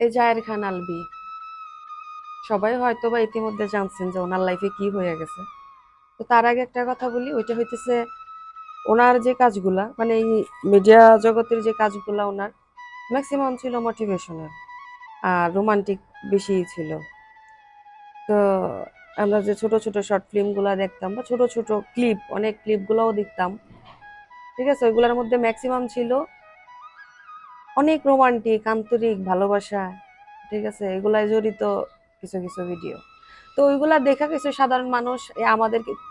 এই জায়ের খান আলভী, সবাই হয়তো বা ইতিমধ্যে জানছেন যে ওনার লাইফে কি হয়ে গেছে। তো তার আগে একটা কথা বলি, ওইটা হইতেছে ওনার যে কাজগুলা, মানে এই মিডিয়া জগতের যে কাজগুলা ওনার ম্যাক্সিমাম ছিল মোটিভেশনাল আর রোমান্টিক বেশি ছিল। তো আমরা যে ছোট ছোট শর্ট ফিল্মগুলো দেখতাম বা ছোট ছোট ক্লিপ, অনেক ক্লিপগুলোও দেখতাম, ঠিক আছে, ওইগুলোর মধ্যে ম্যাক্সিমাম ছিল অনেক রোমান্টিক আন্তরিক ভালোবাসা, ঠিক আছে, এগুলাই জড়িত কিছু কিছু ভিডিও। তো ওইগুলা দেখা কিছু সাধারণ মানুষ,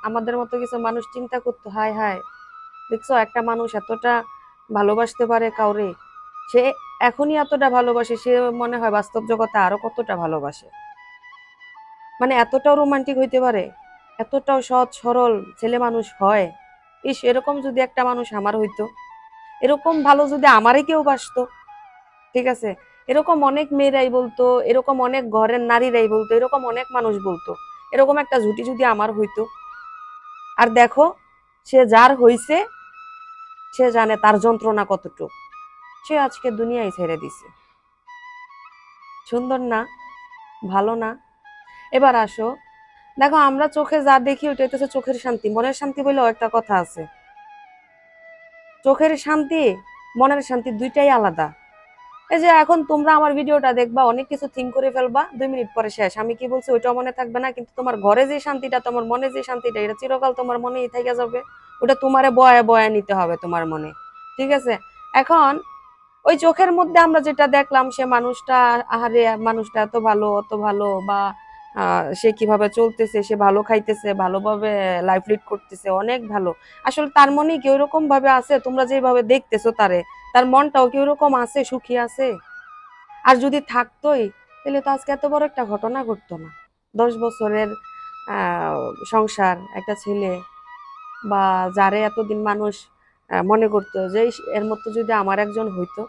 আমাদের মতো কিছু মানুষ চিন্তা করতো, হায় হায়, দেখছো একটা মানুষ এতটা ভালোবাসতে পারে কাউরে, সে এখনই এতটা ভালোবাসে, সে মনে হয় বাস্তব জগতে আরো কতটা ভালোবাসে, মানে এতটাও রোমান্টিক হইতে পারে, এতটাও সৎ সরল ছেলে মানুষ হয়। ইস, এরকম যদি একটা মানুষ আমার হইতো, এরকম ভালো যদি আমারে কেউ বাসতো, ঠিক আছে, এরকম অনেক মেয়েরাই বলতো, এরকম অনেক ঘরের নারীরাই বলতো, এরকম অনেক মানুষ বলতো, এরকম একটা জুটি যদি আমার হইতো। আর দেখো, সে যার হইছে, সে জানে তার যন্ত্রণা কতটুকু, সে আজকে দুনিয়ায় ছেড়ে দিছে। সুন্দর না? ভালো না? এবার আসো, দেখো আমরা চোখে যা দেখি ওইটা হচ্ছে চোখের শান্তি, মনের শান্তি বলেও একটা কথা আছে। চোখের শান্তি, মনের শান্তি দুইটাই আলাদা। এই যে এখন তোমরা আমার ভিডিওটা দেখবা, অনেক কিছু থিঙ্ক করে ফেলবা, 2 মিনিট পরে শেষ, আমি কি বলছি ওইটাও মনে থাকবে না, কিন্তু তোমার ঘরে যে শান্তিটা, তোমার মনে যে শান্তিটা, এটা চিরকাল তোমার মনেই থেকে যাবে। ওটা তোমারে বয়া বয়া নিতে হবে তোমার মনে, ঠিক আছে। এখন ওই চোখের মধ্যে আমরা যেটা দেখলাম, সে মানুষটা, আহারে মানুষটা এত ভালো, অত ভালো, বা সে কিভাবে চলতেছে, সে ভালো খাইতেছে, ভালোভাবে লাইফ লিড করতেছে, অনেক ভালো। আসলে তার মনে কি ওইরকম ভাবে আছে, তোমরা যেভাবে দেখতেছো তারে, তার মনটাও কি ওরকম আছে, সুখী আছে? আর যদি থাকতোই, তাহলে তো আজকে এত বড় একটা ঘটনা ঘটতো না। 10 বছরের আহ সংসার, একটা ছেলে, বা যারে এতদিন মানুষ মনে করতো যে ইস, এর মতো যদি আমার একজন হইতো,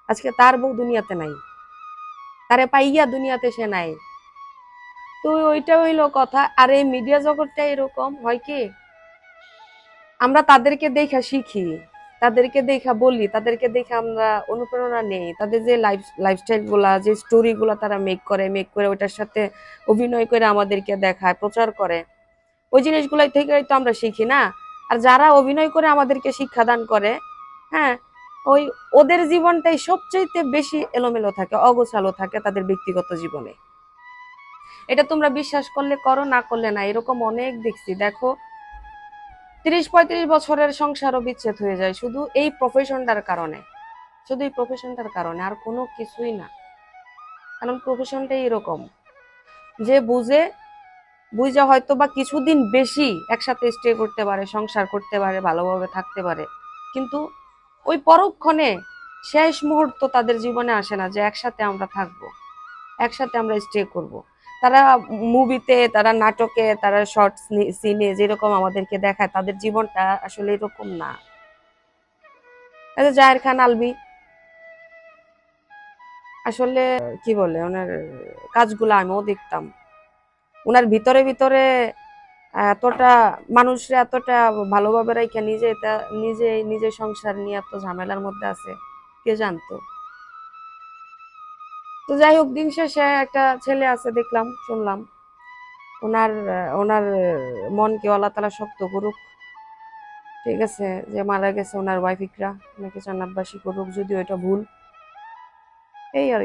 আজকে তার বউ দুনিয়াতে নাই, তারে পাইয়া দুনিয়াতে সে নাই। তো ওইটা হইলো কথা। আর এই মিডিয়া জগৎটা এরকম হয় কি, আমরা তাদেরকে দেখা শিখি, তাদেরকে দেখা বলি, তাদেরকে দেখে আমরা অনুপ্রেরণা নেই, তাদের যে লাইফস্টাইল গুলা, যে স্টোরি গুলা তারা মেক করে ওইটার সাথে অভিনয় করে আমাদেরকে দেখায়, প্রচার করে, ওই জিনিসগুলাই থেকে তো আমরা শিখি না। আর যারা অভিনয় করে আমাদেরকে শিক্ষাদান করে, হ্যাঁ, ওই ওদের জীবনটাই সবচাইতে বেশি এলোমেলো থাকে, অগোছালো থাকে তাদের ব্যক্তিগত জীবনে। এটা তোমরা বিশ্বাস করলে করো, না করলে না, এরকম অনেক দেখছি। দেখো, 30-35 বছরের সংসারও বিচ্ছেদ হয়ে যায় শুধু এই প্রফেশনটার কারণে, শুধু এই প্রফেশনটার কারণে, আর কোনো কিছুই না। কারণ প্রফেশনটাই এরকম, যে বুঝে, বুঝা হয়তো বা কিছুদিন বেশি একসাথে স্টে করতে পারে, সংসার করতে পারে, ভালোভাবে থাকতে পারে, কিন্তু ওই পরক্ষণে শেষ মুহূর্ত তাদের জীবনে আসে না যে একসাথে আমরা থাকবো, একসাথে আমরা স্টে করব। তারা মুভিতে, তারা নাটকে, তারা শর্ট সিনে যেরকম আমাদেরকে দেখায়, তাদের জীবনটা আসলে এরকম না। এই যে জাহের খান আলভী, আসলে কি বলে, ওনার কাজগুলো আমিও দেখতাম, ওনার ভিতরে ভিতরে এতটা মানুষরা এতটা ভালোভাবে রাইখা নিজে নিজে নিজে সংসার নিয়ে এত ঝামেলার মধ্যে আছে, কে জানতো। তো যাই হোক, দিন শেষে একটা ছেলে আছে দেখলাম, শুনলাম, ওনার মনকে আল্লাহ তাআলা শক্ত করুক, ঠিক আছে, যে মারা গেছে ওনার ওয়াইফ ইকরা, ওনাকে জান্নাতবাসী করুক, যদি ওইটা ভুল, এই আর